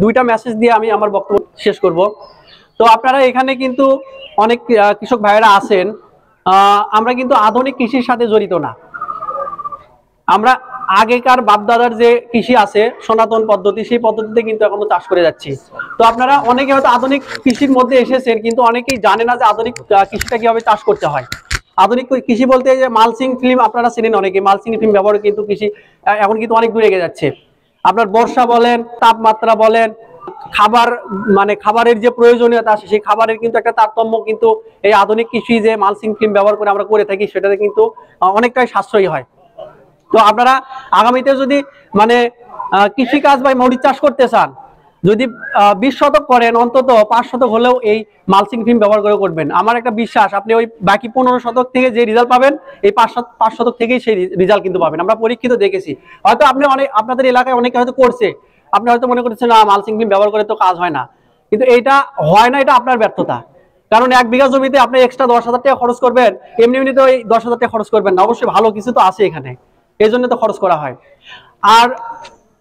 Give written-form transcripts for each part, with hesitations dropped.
দুইটা মেসেজ দিয়ে আমি আমার বক্তব্য শেষ করব। তো আপনারা এখানে কিন্তু অনেক কৃষক ভাইয়েরা আছেন, আমরা কিন্তু আধুনিক কৃষির সাথে জড়িত না। আমরা আগেকার বাপদাদার যে কৃষি আছে সনাতন পদ্ধতি, সেই পদ্ধতিতে কিন্তু এখনো চাষ করে যাচ্ছি। তো আপনারা অনেকে হয়তো আধুনিক কৃষির মধ্যে এসেছেন, কিন্তু অনেকেই জানে না যে আধুনিক কৃষিটা কিভাবে চাষ করতে হয়। আধুনিক কৃষি বলতে যে মালচিং ফিল্ম আপনারা চেনেন অনেকে, মালচিং ফিল্ম ব্যবহার কিন্তু কৃষি এখন কিন্তু অনেক দূরে এগিয়ে যাচ্ছে। আপনার বর্ষা বলেন, তাপমাত্রা বলেন, খাবার মানে খাবারের যে প্রয়োজনীয়তা আছে সেই খাবারের কিন্তু একটা তারতম্য কিন্তু এই আধুনিক কৃষি যে মালচিং ফিল্ম ব্যবহার করে আমরা করে থাকি সেটাতে কিন্তু অনেকটাই সাশ্রয়ী হয়। তো আপনারা আগামীতে যদি মানে কৃষিকাজ বা মরিচ চাষ করতে চান, যদি 20 শতক করেন, অন্তত 5 শতক হলেও এই মালচিং ফিল্ম ব্যবহার করে করবেন। আমার একটা বিশ্বাস আপনি ওই বাকি 15 শতক থেকে যে রেজাল্ট পাবেন, এই 5 শতক থেকেই সেই রেজাল্ট কিন্তু পাবেন। আমরা পরীক্ষিত দেখেছি। হয়তো আপনি আপনাদের এলাকায় অনেকে হয়তো করছে, আপনি হয়তো মনে করছেন না মালচিং ফিল্ম ব্যবহার করে তো কাজ হয় না, কিন্তু এটা হয় না, এটা আপনার ব্যর্থতা। কারণ 1 বিঘা জমিতে আপনি এক্সট্রা 10,000 টাকা খরচ করবেন, এমনি এমনি তো ওই 10,000 টাকা খরচ করবেন না, অবশ্যই ভালো কিছু তো আছে এখানে, এই জন্য তো খরচ করা হয়। আর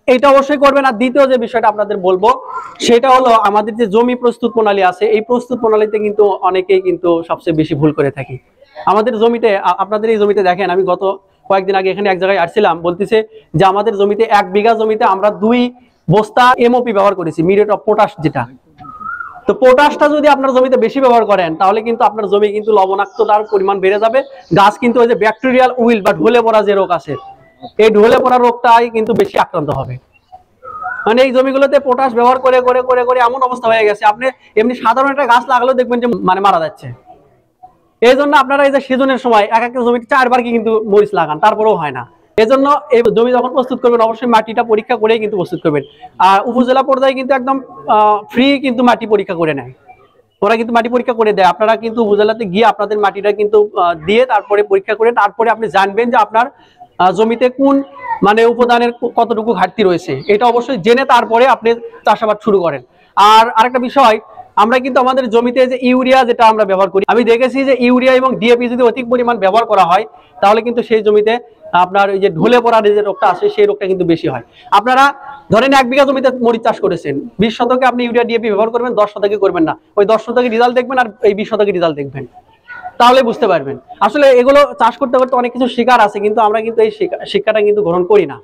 এটা অবশ্যই করবেন। আর দ্বিতীয় যে বিষয়টা আপনাদের বলবো সেটা হলো আমাদের যে জমি প্রস্তুত প্রণালী আছে, এই প্রস্তুত প্রণালীতে কিন্তু অনেকেই কিন্তু সবচেয়ে বেশি ভুল করে থাকি। আমাদের জমিতে, আপনাদের এই জমিতে দেখেন, আমি গত কয়েকদিন আগে এখানে এক জায়গায় আসছিলাম, বলতেছে যে আমাদের জমিতে 1 বিঘা জমিতে আমরা 2 বস্তা এমওপি ব্যবহার করেছি, মিউরেট অফ পটাশ যেটা। তো পটাশটা যদি আপনার জমিতে বেশি ব্যবহার করেন তাহলে কিন্তু আপনার জমি কিন্তু লবণাক্ততার পরিমাণ বেড়ে যাবে। গাছ কিন্তু ওই যে ব্যাকটেরিয়াল উইল বা ঢলে পড়া যে রোগ আছে, এই ঢলে পড়া রোগটাই কিন্তু বেশি আক্রান্ত হবে। মানে এই জমিগুলোতে পটাশ ব্যবহার করে করে করে করে এমন অবস্থা হয়ে গেছে, আপনি এমনি সাধারণ একটা গাছ লাগালেও দেখবেন যে মানে মারা যাচ্ছে। এই জন্য আপনারা এই যে সিজনের সময় এক একটা জমিতে 4 বার কিন্তু মরিচ লাগান, তারপরেও হয় না। এই জন্য এই জমি যখন প্রস্তুত করবেন অবশ্যই মাটিটা পরীক্ষা করেই কিন্তু প্রস্তুত করবেন। আর উপজেলা পর্যায়ে কিন্তু একদম ফ্রি কিন্তু মাটি পরীক্ষা করে নেয়, ওরা কিন্তু মাটি পরীক্ষা করে দেয়। আপনারা কিন্তু উপজেলাতে গিয়ে আপনাদের মাটিটা কিন্তু দিয়ে তারপরে পরীক্ষা করে তারপরে আপনি জানবেন যে আপনার জমিতে কোন মানে উপাদানের কতটুকু ঘাটতি রয়েছে, এটা অবশ্যই জেনে তারপরে আপনি চাষাবাদ শুরু করেন। আর আরেকটা বিষয়, আমরা কিন্তু আমাদের জমিতে যে ইউরিয়া যেটা আমরা ব্যবহার করি, আমি দেখেছি যে ইউরিয়া এবং ডিএপি যদি অধিক পরিমাণ ব্যবহার করা হয় তাহলে কিন্তু সেই জমিতে আপনার ওই যে ঢলে পড়ার যে রোগটা আছে সেই রোগটা কিন্তু বেশি হয়। আপনারা ধরেন 1 বিঘা জমিতে মরিচ চাষ করেছেন, 20 শতকে আপনি ইউরিয়া ডিএপি ব্যবহার করবেন, 10 শতকে করবেন না। ওই 10 শতকে রেজাল্ট দেখবেন আর এই 20 শতকে রেজাল্ট দেখবেন, তাহলে বুঝতে পারবেন। আসলে এগুলো চাষ করতে করতে অনেক কিছু শিকার আছে, কিন্তু আমরা কিন্তু এই শিক্ষাটা কিন্তু গ্রহণ করি না।